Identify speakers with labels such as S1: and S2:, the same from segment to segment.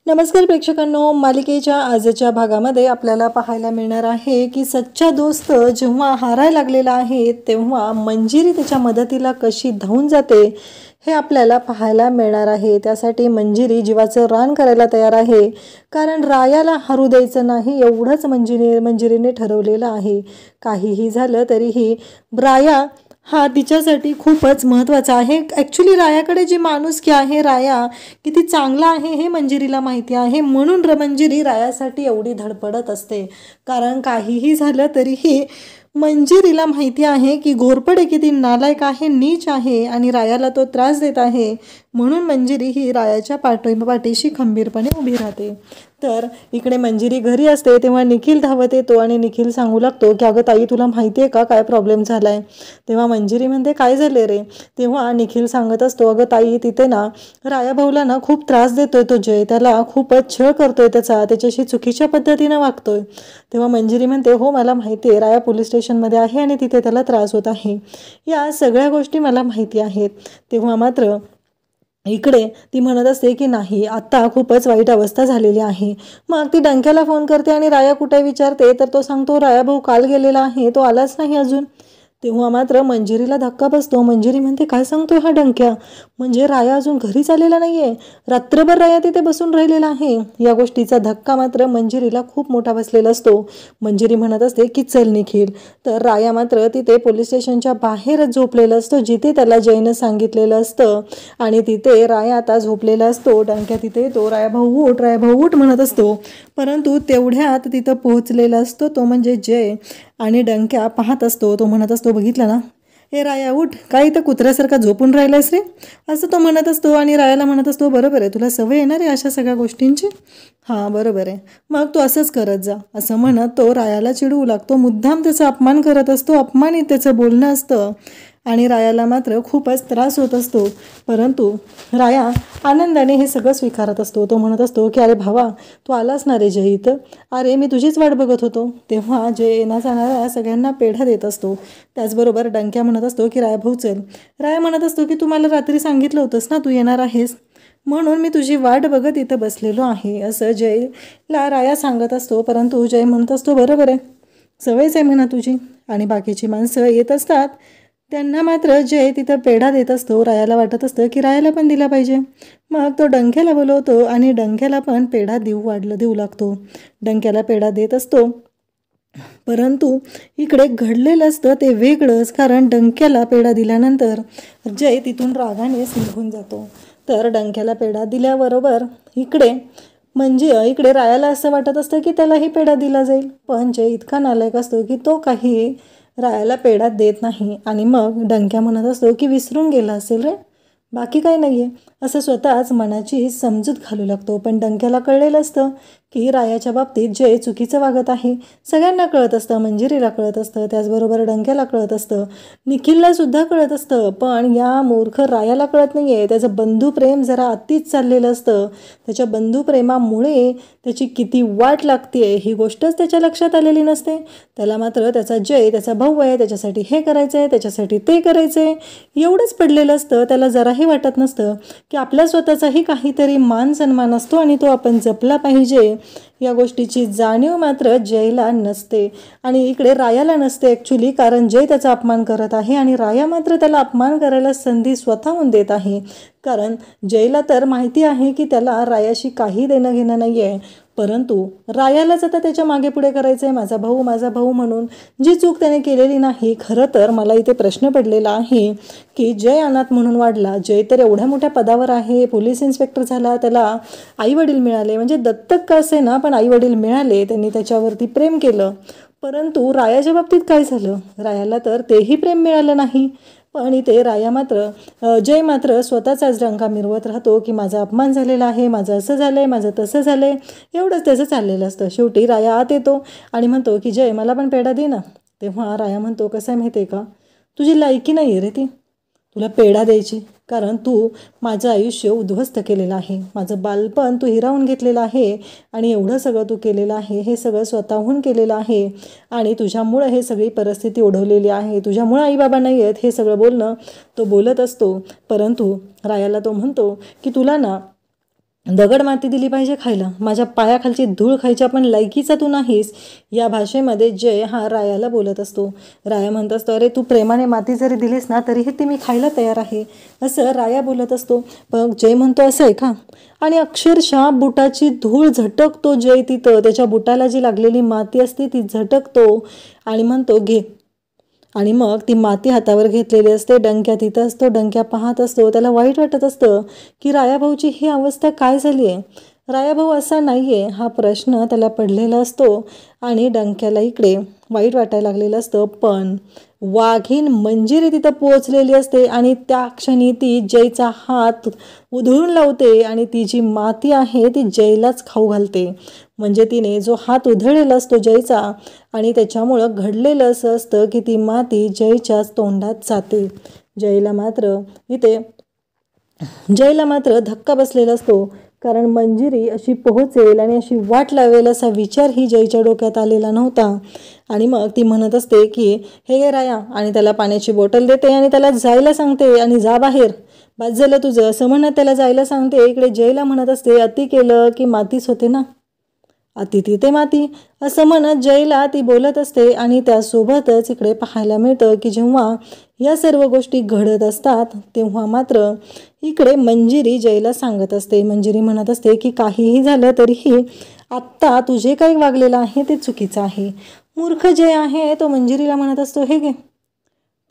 S1: नमस्कार प्रेक्षकांनो, मालिकेच्या आजच्या भागामध्ये आपल्याला पाहायला मिळणार आहे की सच्चा दोस्त जेव्हा हारायला लागलेला आहे तेव्हा मंजिरी त्याच्या मदतीला कशी धावून जाते हे आपल्याला पाहायला मिळणार आहे। त्यासाठी मंजिरी जीवाचं रान करायला तयार आहे, कारण रायाला हरू द्यायचं नाही एवढंच मंजिरीने ठरवलेलं आहे। काहीही झालं तरीही राया हा तिच्यासाठी खूपच महत्त्वाचा आहे। ॲक्च्युली रायाकडे जी माणुसकी आहे, राया किती चांगला आहे हे मंजिरीला माहिती आहे, म्हणून मंजिरी रायासाठी एवढी धडपडत असते। कारण काहीही झालं तरीही मंजिरीला माहिती आहे की घोरपडे किती नालायक आहे, नीच आहे आणि रायाला तो त्रास देत आहे, म्हणून मंजिरी ही रायाच्या पाठीशी खंबीरपणे उभी राहते। तर इकडे मंजिरी घरी असते तेव्हा निखिल धावत येतो आणि निखिल सांगू लागतो की अगं ताई, तुला माहिती आहे का काय प्रॉब्लेम झाला आहे? तेव्हा मंजिरी म्हणते काय झाले रे? तेव्हा निखिल सांगत असतो अगं ताई, तिथे ना रायाभाऊला ना खूप त्रास देतोय तो जय, त्याला खूपच छळ करतोय, त्याच्याशी चुकीच्या पद्धतीनं वागतोय। तेव्हा मंजिरी म्हणते हो मला माहिती आहे, राया पोलीस स्टेशनमध्ये आहे आणि तिथे त्याला त्रास होत आहे, या सगळ्या गोष्टी मला माहिती आहेत। तेव्हा मात्र इकडे ती म्हणत असते की नाही, आता खूपच वाईट अवस्था झालेली आहे। मग ती डंक्याला फोन करते आणि राया कुठे विचारते तर तो सांगतो राया भाऊ काल गेलेला आहे, तो आलाच नाही अजून। तेव्हा मात्र मंजिरीला धक्का बसतो। मंजिरी म्हणते काय सांगतोय हा डंक्या, म्हणजे राया अजून घरीच आलेला नाहीये, रात्रभर राया तिथे बसून राहिलेला आहे। या गोष्टीचा धक्का मात्र मंजिरीला खूप मोठा बसलेला असतो। मंजिरी म्हणत असते की चल निखिल। तर राया मात्र तिथे पोलीस स्टेशनच्या बाहेरच झोपलेलं असतं, जिथे त्याला जयनं सांगितलेलं असतं, आणि तिथे राया आता झोपलेला असतो। डंक्या तिथे येतो, राया भाऊ उठ म्हणत असतो, परंतु तेवढ्यात तिथं पोहोचलेला असतो तो म्हणजे जय, आणि डंक्या पाहत असतो। तो म्हणत असतो बघितलं ना, हे राया उठ, काय इथं कुत्र्यासारखा झोपून राहिलायस रे, असं तो म्हणत असतो। आणि रायाला म्हणत असतो बरोबर आहे, तुला सवय येणार आहे अशा सगळ्या गोष्टींची, हां बरोबर आहे, मग तू असंच करत जा, असं म्हणत तो रायाला चिडवू लागतो। मुद्दाम त्याचा अपमान करत असतो, अपमानित त्याचं बोलणं असतं, आणि रायाला मात्र खूपच त्रास होत असतो। परंतु राया आनंदाने हे सगळं स्वीकारत असतो। तो म्हणत असतो की अरे भावा, तू आलास ना रे जय इथं, अरे मी तुझीच वाट बघत होतो। तेव्हा जय येणार जाणाऱ्या सगळ्यांना पेढा देत असतो। त्याचबरोबर डंक्या म्हणत असतो की राया भाऊ चल। राया म्हणत असतो की तू मला रात्री सांगितलं होतंस ना तू येणार आहेस, म्हणून मी तुझी वाट बघत इथं बसलेलो आहे, असं जयला राया सांगत असतो। परंतु जय म्हणत असतो बरोबर आहे, सवयच आहे म्हणा तुझी, आणि बाकीची माणसं येत असतात त्यांना मात्र जय तिथं पेढा देत असतो। रायाला वाटत असतं की रायाला पण दिला पाहिजे, मग तो डंक्याला बोलवतो आणि डंक्याला पण पेढा देऊ लागतो। डंक्याला पेढा देत असतो, परंतु इकडे घडलेलं असतं ते वेगळंच, कारण डंक्याला पेढा दिल्यानंतर जय तिथून रागानेच निघून जातो। तर डंक्याला पेढा दिल्याबरोबर इकडे रायाला असं वाटत असतं की त्यालाही पेढा दिला जाईल, पण जय इतका नालायक असतो की तो काही रायाला पेढा देत नाही, आणि मग डंक्या म्हणत असतो की विसरून गेला असेल रे, बाकी काही नाही आहे, असं स्वतःच मनाची समजूत घालू लागतो। पण डंक्याला कळलेलं असतं की रायाच्या बाबतीत जय चुकीचं वागत आहे, सगळ्यांना कळत असतं, मंजिरीला कळत असतं, त्याचबरोबर डंक्याला कळत असतं, निखिलला सुद्धा कळत असतं, पण या मूर्ख रायाला कळत नाही आहे। त्याचं बंधुप्रेम जरा अतिच चाललेलं असतं, त्याच्या बंधुप्रेमामुळे त्याची किती वाट लागते ही गोष्टच त्याच्या लक्षात आलेली नसते। त्याला मात्र त्याचा जय त्याचा भाऊ आहे, त्याच्यासाठी हे करायचं आहे, त्याच्यासाठी ते करायचं आहे, एवढंच पडलेलं असतं। त्याला जराही वाटत नसतं की आपल्या स्वतःचाही काहीतरी मान सन्मान असतो आणि तो आपण जपला पाहिजे, या गोष्टीची जाणीव मात्र जयला नसते, आणि इकडे रायाला नसते ॲक्च्युली, कारण जय त्याचा अपमान करत आहे आणि राया मात्र त्याला अपमान करायला संधी स्वतःहून देत आहे। कारण जयला तर माहिती आहे की त्याला रायाशी काही देणं घेणं नाही आहे, परंतु रायालाच आता त्याच्या मागे पुढे करायचं आहे, माझा भाऊ म्हणून, जी चूक त्याने केलेली नाही। खरं तर मला इथे प्रश्न पडलेला आहे की जय अनाथ म्हणून वाढला, जय तर एवढ्या मोठ्या पदावर आहे, पोलीस इन्स्पेक्टर झाला, त्याला आईवडील मिळाले, म्हणजे दत्तक का असे ना पण आईवडील मिळाले, त्यांनी त्याच्यावरती प्रेम केलं, परंतु रायाच्या बाबतीत काय झालं, रायाला तर तेही प्रेम मिळालं नाही। पण इथे जय मात्र स्वतःचाच डंका मिरवत राहतो की माझा अपमान झालेला आहे, माझं असं झालंय, माझं तसं झालंय, एवढंच त्याचं चाललेलं असतं। शेवटी राया आत येतो आणि म्हणतो की जय मला पण पेढा दे ना। तेव्हा राया म्हणतो कसं आहे माहिती आहे का, तुझी लायकी नाही आहे रे ती तुला पेढा द्यायची, कारण तू माझं आयुष्य उद्ध्वस्त केलेलं आहे, माझं बालपण तू हिरावून घेतलेलं आहे, आणि एवढं सगळं तू केलेलं आहे, हे सगळं स्वतःहून केलेलं आहे, आणि तुझ्यामुळं हे सगळी परिस्थिती ओढवलेली आहे, तुझ्यामुळं आईबाबा नाही आहेत, हे सगळं बोलणं तो बोलत असतो। परंतु रायाला तो म्हणतो की तुला ना दगड माती दिली पाहिजे खायला, माझ्या पायाखालची धूळ खायच्या पण लायकीचा तू नाहीस, या भाषेमध्ये जय हा रायाला बोलत असतो. राया म्हणत असतो, अरे तू प्रेमाने माती जरी दिलीस ना तरीही ती मी खायला तयार आहे, असं राया बोलत असतो. पण जय म्हणतो असं आहे का? आणि अक्षरशः बुटाची धूळ झटकतो जय तिथं, त्याच्या बुटाला जी लागलेली माती असते ती झटकतो आणि म्हणतो घे. आणि मग ती माती हातावर घेतलेली असते, डंक्या तिथं असतो, डंक्या पाहत असतो. त्याला वाईट वाटत असतं की रायाभाऊची ही अवस्था काय झाली आहे. रायाभाऊ असा नाही आहे हा प्रश्न त्याला पडलेला असतो आणि डंक्याला इकडे वाईट वाटायला लागलेलं असतं. पण वाघीण मंजिरी तिथं पोचलेली असते आणि त्या क्षणी ती जयचा हात उधळून लावते आणि ती जी माती आहे ती जयलाच खाऊ घालते. म्हणजे तिने जो हात उधळलेला असतो जयचा आणि त्याच्यामुळं घडलेलं असं असतं की ती माती जयच्याच तोंडात जाते. जयला मात्र धक्का बसलेला असतो, कारण मंजिरी अशी पोहोचेल आणि अशी वाट लावेल असा विचार ही जयच्या डोक्यात आलेला नव्हता. आणि मग ती म्हणत असते की हे घे राया, आणि त्याला पाण्याची बॉटल देते आणि त्याला जायला सांगते आणि जा बाहेर, बस झालं तुझं, असं म्हणत त्याला जायला सांगते. इकडे जयला म्हणत असते, अति केलं की मातीच होते ना, अति तिथे माती, असं म्हणत जयला ती बोलत असते. आणि त्यासोबतच इकडे पाहायला मिळतं की जेव्हा या सर्व गोष्टी घडत असतात तेव्हा मात्र इकडे मंजिरी जयला सांगत असते. मंजिरी म्हणत असते की काहीही झालं तरीही आत्ता तुझे काही वागलेलं आहे ते चुकीचं आहे. मूर्ख जय आहे तो मंजिरीला म्हणत असतो, हे घे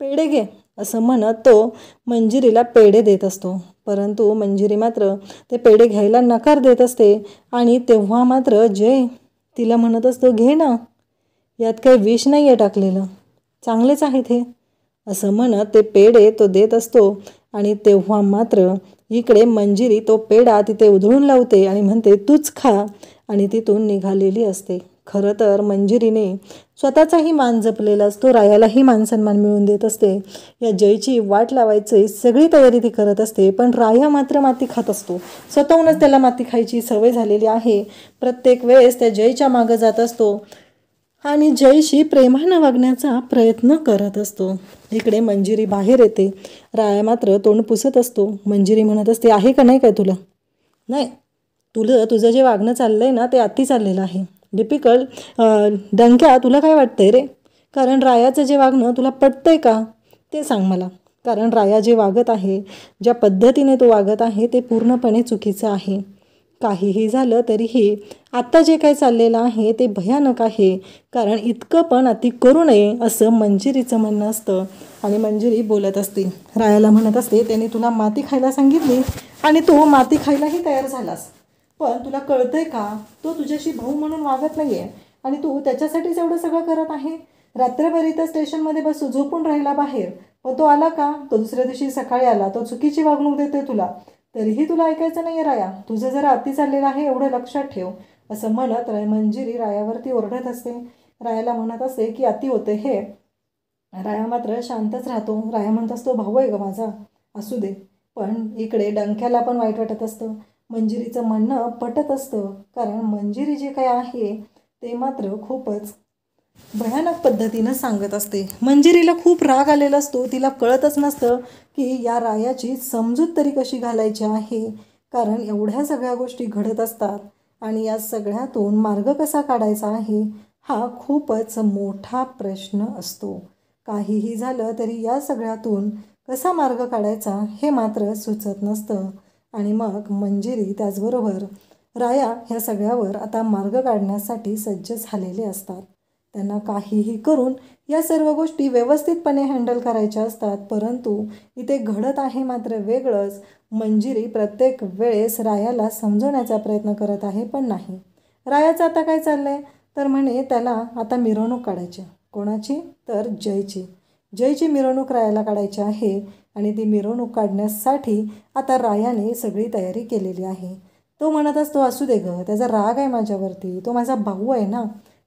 S1: पेढे घे, असं म्हणत तो मंजिरीला पेढे देत असतो. परंतु मंजिरी मात्र ते पेढे घ्यायला नकार देत असते. आणि तेव्हा मात्र जय तिला म्हणत असतो, घे ना, यात काही विष नाही आहे टाकलेलं, चांगलेच आहेत हे, असं म्हणत ते पेढे तो देत असतो. आणि तेव्हा मात्र इकडे मंजिरी तो पेढा तिथे उधळून लावते आणि म्हणते तूच खा, आणि तिथून निघालेली असते. खरं तर मंजिरीने स्वतःचाही मान जपलेला असतो, रायालाही मान सन्मान मिळवून देत असते. या जयची वाट लावायची सगळी तयारी ती करत असते. पण राया मात्र माती खात असतो, स्वतःहूनच त्याला माती खायची सवय झालेली आहे. प्रत्येक वेळेस त्या जयच्या मागं जात असतो आणि जयशी प्रेमानं वागण्याचा प्रयत्न करत असतो. इकडे मंजिरी बाहेर येते, राया मात्र तोंड पुसत असतो. मंजिरी म्हणत असते, आहे का नाही काय तुला? नाही, तुझं जे वागणं चाललंय ना ते अति चाललेलं आहे. डिफिकल्ट डंक्या, तुला काय वाटतंय रे? कारण रायाचं जे वागणं तुला पटतंय का ते सांग मला. कारण राया जे वागत आहे, ज्या पद्धतीने तो वागत आहे ते पूर्णपणे चुकीचं आहे. काहीही झालं तरीही आत्ता जे काही चाललेलं आहे ते भयानक आहे, कारण इतकं पण अति करू नये असं मंजिरीचं म्हणणं असतं. आणि मंजिरी बोलत असते, रायाला म्हणत असते, त्याने तुला माती खायला सांगितली आणि तू माती खायलाही तयार झालास, पण तुला कळतंय का तो तुझ्याशी भाऊ म्हणून वागत नाही आहे आणि तू त्याच्यासाठीच एवढं सगळं करत आहे. रात्रभर इथं स्टेशनमध्ये बसू झोपून राहिला बाहेर, पण तो आला का? तो दुसऱ्या दिवशी सकाळी आला, तो चुकीची वागणूक देतोय तुला, तरीही तुला ऐकायचं नाही आहे राया, तुझं जरा अति चाललेलं आहे एवढं लक्षात ठेव, असं म्हणत मंजिरी रायावरती ओरडत असते. रायाला म्हणत असते की अति होते हे. राया मात्र शांतच राहतो. राया म्हणत असतो, भाऊ आहे ग माझा, असू दे. पण इकडे डंक्याला पण वाईट वाटत असतं. मंजिरीचं म्हणणं पटत असतं, कारण मंजिरी जे काय आहे ते मात्र खूपच भयानक पद्धतीनं सांगत असते. मंजिरीला खूप राग आलेला असतो, तिला कळतच नसतं की या रायाची समजूत तरी कशी घालायची आहे, कारण एवढ्या सगळ्या गोष्टी घडत असतात आणि या सगळ्यातून मार्ग कसा काढायचा आहे हा खूपच मोठा प्रश्न असतो. काहीही झालं तरी या सगळ्यातून कसा मार्ग काढायचा हे मात्र सुचत नसतं. आणि मग मंजिरी त्याचबरोबर राया ह्या सगळ्यावर आता मार्ग काढण्यासाठी सज्ज झालेले असतात. त्यांना काहीही करून या सर्व गोष्टी व्यवस्थितपणे हँडल करायच्या असतात. परंतु इथे घडत आहे मात्र वेगळंच. मंजिरी प्रत्येक वेळेस रायाला समजवण्याचा प्रयत्न करत आहे, पण नाही. रायाचं आता काय चाललंय तर म्हणे त्याला आता मिरवणूक काढायची. कोणाची? तर जयची मिरवणूक रायाला काढायची आहे. आणि ती मिरवणूक काढण्यासाठी आता रायाने सगळी तयारी केलेली आहे. तो म्हणत असतो, असू दे ग, त्याचा राग आहे माझ्यावरती, तो माझा भाऊ आहे ना,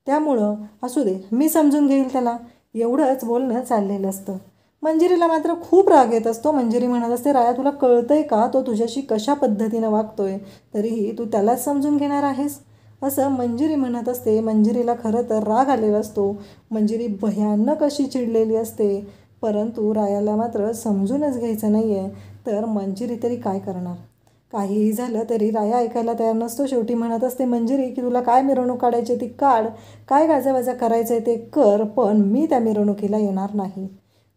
S1: त्यामुळं असू दे, मी समजून घेईल त्याला, एवढंच बोलणं चाललेलं असतं. मंजिरीला मात्र खूप राग येत असतो. मंजिरी म्हणत असते, राया तुला कळतंय का तो तुझ्याशी कशा पद्धतीनं वागतोय, तरीही तू त्यालाच समजून घेणार आहेस, असं मंजिरी म्हणत असते. मंजिरीला खरं तर राग आलेला असतो. मंजिरी भयानक अशी चिडलेली असते. परंतु रायाला मात्र समजूनच घ्यायचं नाही आहे, तर मंजिरी तरी काय करणार. काहीही झालं तरी राया ऐकायला तयार नसतो. शेवटी म्हणत असते मंजिरी की तुला काय मिरवणूक काढायची ती काढ, काय गाजावाजा करायचं आहे ते कर, पण मी त्या मिरवणुकीला येणार नाही.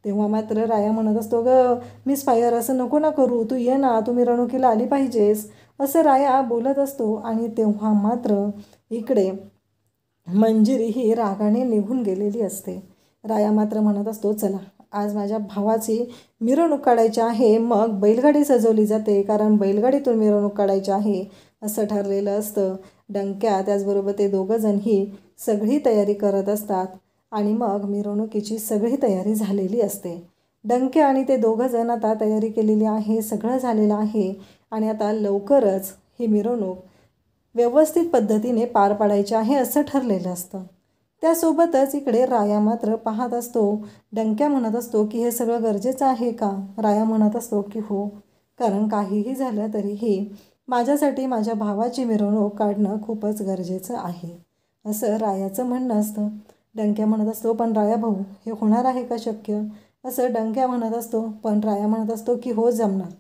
S1: तेव्हा मात्र राया म्हणत असतो मिस फायर असं नको ना करू, तू ये ना, तू मिरवणुकीला आली पाहिजेस, असं राया बोलत असतो. आणि तेव्हा मात्र इकडे मंजिरी ही रागाने निघून गेलेली असते. राया मात्र म्हणत असतो चला आज माझ्या भावाची मिरवणूक काढायची आहे. मग बैलगाडी सजवली जाते, कारण बैलगाडीतून मिरवणूक काढायची आहे असं ठरलेलं असतं. डंक्या त्याचबरोबर ते दोघंजण ही सगळी तयारी करत असतात आणि मग मिरवणुकीची सगळी तयारी झालेली असते. डंक्या आणि ते दोघंजण आता तयारी केलेली आहे, सगळं झालेलं आहे आणि आता लवकरच ही मिरवणूक व्यवस्थित पद्धतीने पार पाडायची आहे असं ठरलेलं असतं. त्यासोबतच इकडे राया मात्र पाहत असतो. डंक्या म्हणत असतो की हे सगळं गरजेचं आहे का? राया म्हणत असतो की हो, कारण काहीही झालं तरीही माझ्यासाठी माझ्या भावाची मिरवणूक काढणं खूपच गरजेचं आहे असं रायाचं म्हणणं असतं. डंक्या म्हणत असतो पण राया भाऊ हे होणार आहे का शक्य, असं डंक्या म्हणत असतो. पण राया म्हणत असतो की हो जमणार,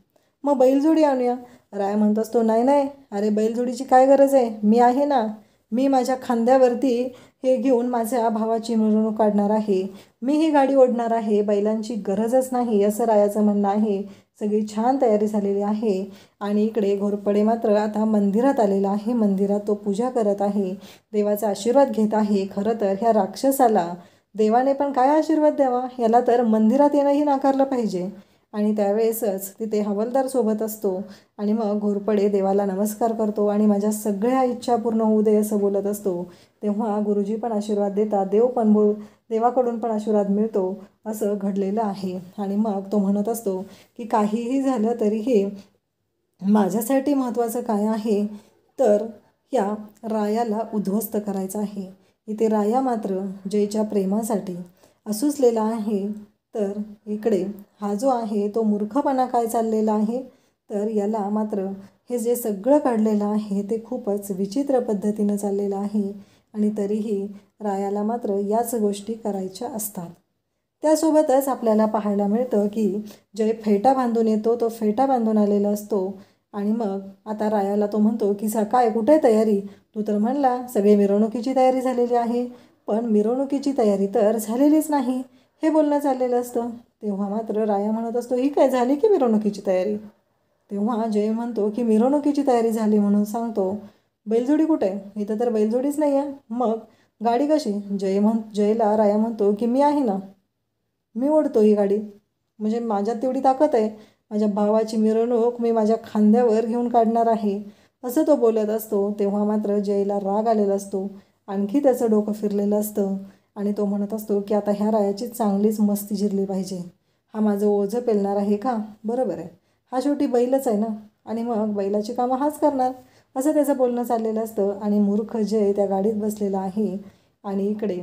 S1: मग बैलजोडी आणूया. राया म्हणत असतो नाही नाही, अरे बैलजोडीची काय गरज आहे, मी आहे ना, मी माझ्या खांद्यावरती हे घेऊन माझ्या भावाची मिरवणूक काढणार आहे, मी ही गाडी ओढणार आहे, बैलांची गरजच नाही असं रायाचं म्हणणं आहे. सगळी छान तयारी झालेली आहे आणि इकडे घोरपडे मात्र आता मंदिरात आलेला आहे. मंदिरात तो पूजा करत आहे, देवाचा आशीर्वाद घेत आहे. खरं तर ह्या राक्षसाला देवाने पण काय आशीर्वाद द्यावा, याला तर मंदिरात येणंही नाकारलं पाहिजे. आणि त्यावेळेसच तिथे हवालदार सोबत असतो आणि मग घोरपडे देवाला नमस्कार करतो आणि माझ्या सगळ्या इच्छा पूर्ण होऊ दे असं बोलत असतो. तेव्हा गुरुजी पण आशीर्वाद देतात, देवाकडून पण आशीर्वाद मिळतो असं घडलेलं आहे. आणि मग तो म्हणत असतो की काहीही झालं तरीही माझ्यासाठी महत्त्वाचं काय आहे तर या रायाला उद्ध्वस्त करायचं आहे. इथे राया मात्र जयच्या प्रेमासाठी असूसलेला आहे. तर इकडे हा जो आहे तो मूर्खपणा काय चाललेला आहे तर याला मात्र हे जे सगळं काढलेलं आहे ते खूपच विचित्र पद्धतीनं चाललेलं आहे आणि तरीही रायाला मात्र याच गोष्टी करायच्या असतात. त्यासोबतच आपल्याला पाहायला मिळतं की जय फेटा बांधून येतो, तो फेटा बांधून आलेला असतो आणि मग आता रायाला तो म्हणतो की काय कुठे तयारी, तू तर म्हणला सगळी मिरवणुकीची तयारी झालेली आहे, पण मिरवणुकीची तयारी तर झालेलीच नाही हे बोलणं चाललेलं असतं. तेव्हा मात्र राया म्हणत असतो ही काय झाली की मिरवणुकीची तयारी. तेव्हा जय म्हणतो की मिरवणुकीची तयारी झाली म्हणून सांगतो, बैलजोडी कुठे आहे, इथं तर बैलजोडीच नाही आहे, मग गाडी कशी. जयला राया म्हणतो की मी आहे ना, मी ओढतो ही गाडी, म्हणजे माझ्यात तेवढी ताकद आहे, माझ्या भावाची मिरवणूक मी माझ्या खांद्यावर घेऊन काढणार आहे असं तो बोलत असतो. तेव्हा मात्र जयला राग आलेला असतो, आणखी त्याचं डोकं फिरलेलं असतं आणि तो म्हणत असतो की आता ह्या रायाची चांगलीच मस्ती जिरली पाहिजे. हा माझं ओझं पेलणार आहे का, बरोबर आहे, हा शेवटी बैलच आहे ना आणि मग बैलाची कामं हाच करणार असं त्याचं बोलणं चाललेलं असतं. आणि मूर्ख जय त्या गाडीत बसलेला आहे आणि इकडे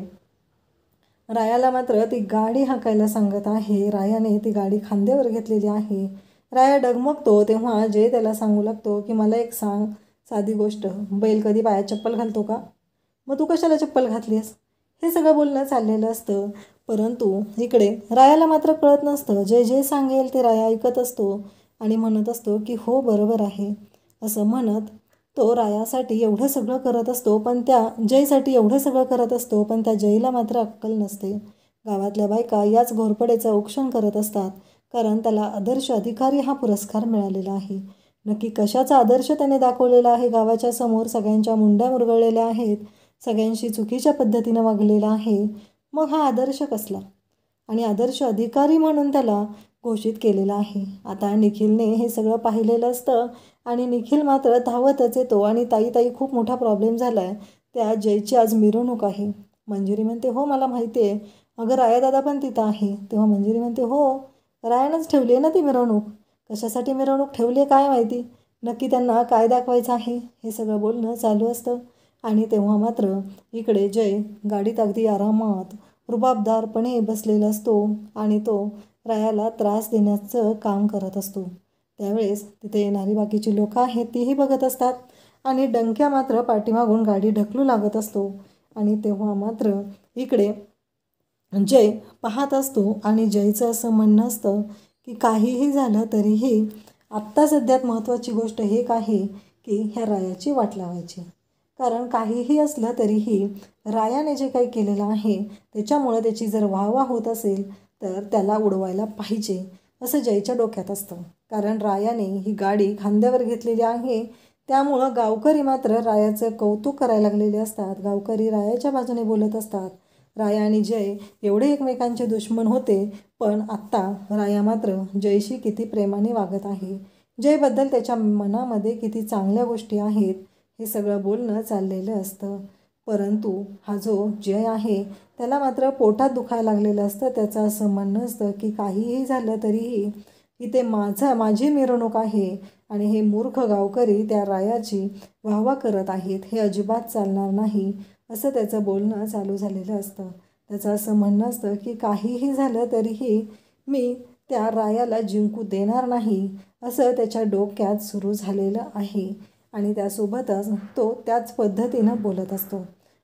S1: रायाला मात्र ती गाडी हाकायला सांगत आहे. रायाने ती गाडी खांद्यावर घेतलेली आहे. राया डगमगतो. तेव्हा जय त्याला सांगू लागतो की मला एक सांग साधी गोष्ट, बैल कधी पायात चप्पल घालतो का, मग तू कशाला चप्पल घातलीस, हे सगळं बोलणं चाललेलं असतं. परंतु इकडे रायाला मात्र कळत नसतं. जय जे सांगेल ते राया ऐकत असतो आणि म्हणत असतो की हो बरोबर आहे असं म्हणत तो रायासाठी एवढं सगळं करत असतो, पण त्या जयसाठी एवढं सगळं करत असतो, पण त्या जयला मात्र अक्कल नसते. गावातल्या बायका याच घोरपडेचं औक्षण करत असतात, कारण त्याला आदर्श अधिकारी हा पुरस्कार मिळालेला आहे. नक्की कशाचा आदर्श त्याने दाखवलेला आहे गावाच्या समोर, सगळ्यांच्या मुंड्या मुरगळलेल्या आहेत, सगळ्यांशी चुकीच्या पद्धतीनं वागलेला आहे, मग हा आदर्श कसला, आणि आदर्श अधिकारी म्हणून त्याला घोषित केलेलं आहे. आता निखिलने हे सगळं पाहिलेलं असतं आणि निखिल मात्र धावतच येतो आणि ताई खूप मोठा प्रॉब्लेम झाला आहे, त्या जयची आज मिरवणूक आहे. मंजिरी म्हणते हो मला माहिती आहे, अगं रायादादा पण तिथं आहे. तेव्हा मंजिरी म्हणते हो रायानंच ठेवली आहे ना ती मिरवणूक, कशासाठी मिरवणूक ठेवली आहे काय माहिती, नक्की त्यांना काय दाखवायचं आहे, हे सगळं बोलणं चालू असतं. आणि तेव्हा मात्र इकडे जय गाडीत अगदी आरामात रुबाबदारपणे बसलेला असतो आणि तो रायाला त्रास देण्याचं काम करत असतो. त्यावेळेस तिथे येणारी बाकीची लोकं आहेत तीही बघत असतात आणि डंक्या मात्र पाठीमागून गाडी ढकलू लागत असतो. आणि तेव्हा मात्र इकडे जय पाहत असतो आणि जयचं असं म्हणणं असतं की काहीही झालं तरीही आत्ता सध्यात महत्त्वाची गोष्ट हे आहे की ह्या रायाची वाट लावायची. कारण काहीही असलं तरीही रायाने जे काही केलेलं आहे त्याच्यामुळं त्याची जर वाहवा होत असेल तर त्याला उडवायला पाहिजे असं जयच्या डोक्यात असतं. कारण रायाने ही गाडी खांद्यावर घेतलेली आहे, त्यामुळं गावकरी मात्र रायाचं कौतुक करायला लागलेले असतात. गावकरी रायाच्या बाजूने बोलत असतात. राया आणि जय एवढे एकमेकांचे दुश्मन होते, पण आत्ता राया मात्र जयशी किती प्रेमाने वागत आहे. जयबद्दल त्याच्या मनामध्ये किती चांगल्या गोष्टी आहेत हे सगळं बोलणं चाललेलं असतं. परंतु हा जो जय आहे त्याला मात्र पोटात दुखायला लागलेलं असतं. त्याचं असं म्हणणं असतं की काहीही झालं तरीही इथे माझी मिरवणूक आहे आणि हे मूर्ख गावकरी त्या रायाची वाहवा करत आहेत, हे अजिबात चालणार नाही असं त्याचं बोलणं चालू झालेलं असतं. त्याचं असं म्हणणं असतं की काहीही झालं तरीही मी त्या रायाला जिंकू देणार नाही असं त्याच्या डोक्यात सुरू झालेलं आहे. आणि त्यासोबतच तो त्याच पद्धतीनं बोलत असतो.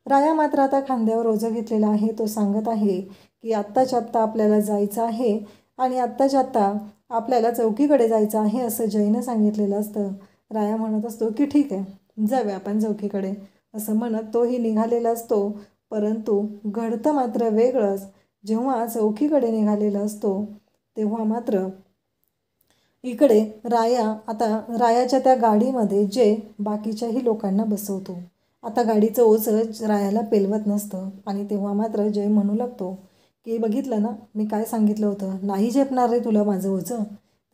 S1: राया मात्र आता खांद्यावर ओझं घेतलेलं आहे. तो सांगत आहे की आत्ताच्या आत्ता आपल्याला जायचं आहे आणि आत्ताच्या आत्ता आपल्याला चौकीकडे जायचं आहे असं जयनं सांगितलेलं असतं. राया म्हणत असतो की ठीक आहे, जाऊया आपण चौकीकडे असं म्हणत तोही निघालेला असतो. परंतु घडतं मात्र वेगळंच. जेव्हा चौकीकडे निघालेला असतो तेव्हा मात्र इकडे रायाच्या त्या गाडीमध्ये जे बाकीच्याही लोकांना बसवतो. आता गाडीचं ओझं रायाला पेलवत नसतं आणि तेव्हा मात्र जय म्हणू लागतो की बघितलं ना, मी काय सांगितलं होतं, नाही झेपणार रे तुला माझं ओझं.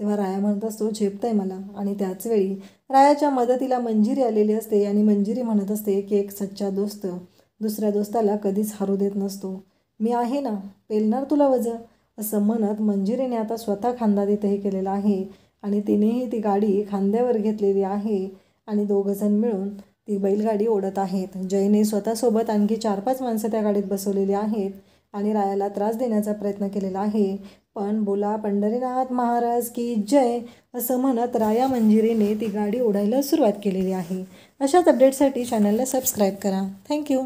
S1: तेव्हा राया म्हणत असतो झेपतंय मला. आणि त्याचवेळी रायाच्या मदतीला मंजिरी आलेली असते आणि मंजिरी म्हणत असते की एक सच्चा दोस्त दुसऱ्या दोस्ताला कधीच हरू देत नसतो. मी आहे ना, पेलणार तुला ओझं असं म्हणत मंजिरीने आता स्वतः खांदा तिथेही केलेला आहे आणि तिनेही ती गाडी खांद्यावर घेतलेली आहे आणि दोघंजण मिळून ती बैलगाडी ओढत आहेत. जयने स्वतःसोबत आणखी 4-5 माणसं त्या गाडीत बसवलेली आहेत आणि रायाला त्रास देण्याचा प्रयत्न केलेला आहे. पण बोला पंढरीनाथ महाराज की जय असं म्हणत राया मंजिरीने ती गाडी ओढायला सुरुवात केलेली आहे. अशाच अपडेटसाठी चॅनलला सबस्क्राईब करा. थँक्यू.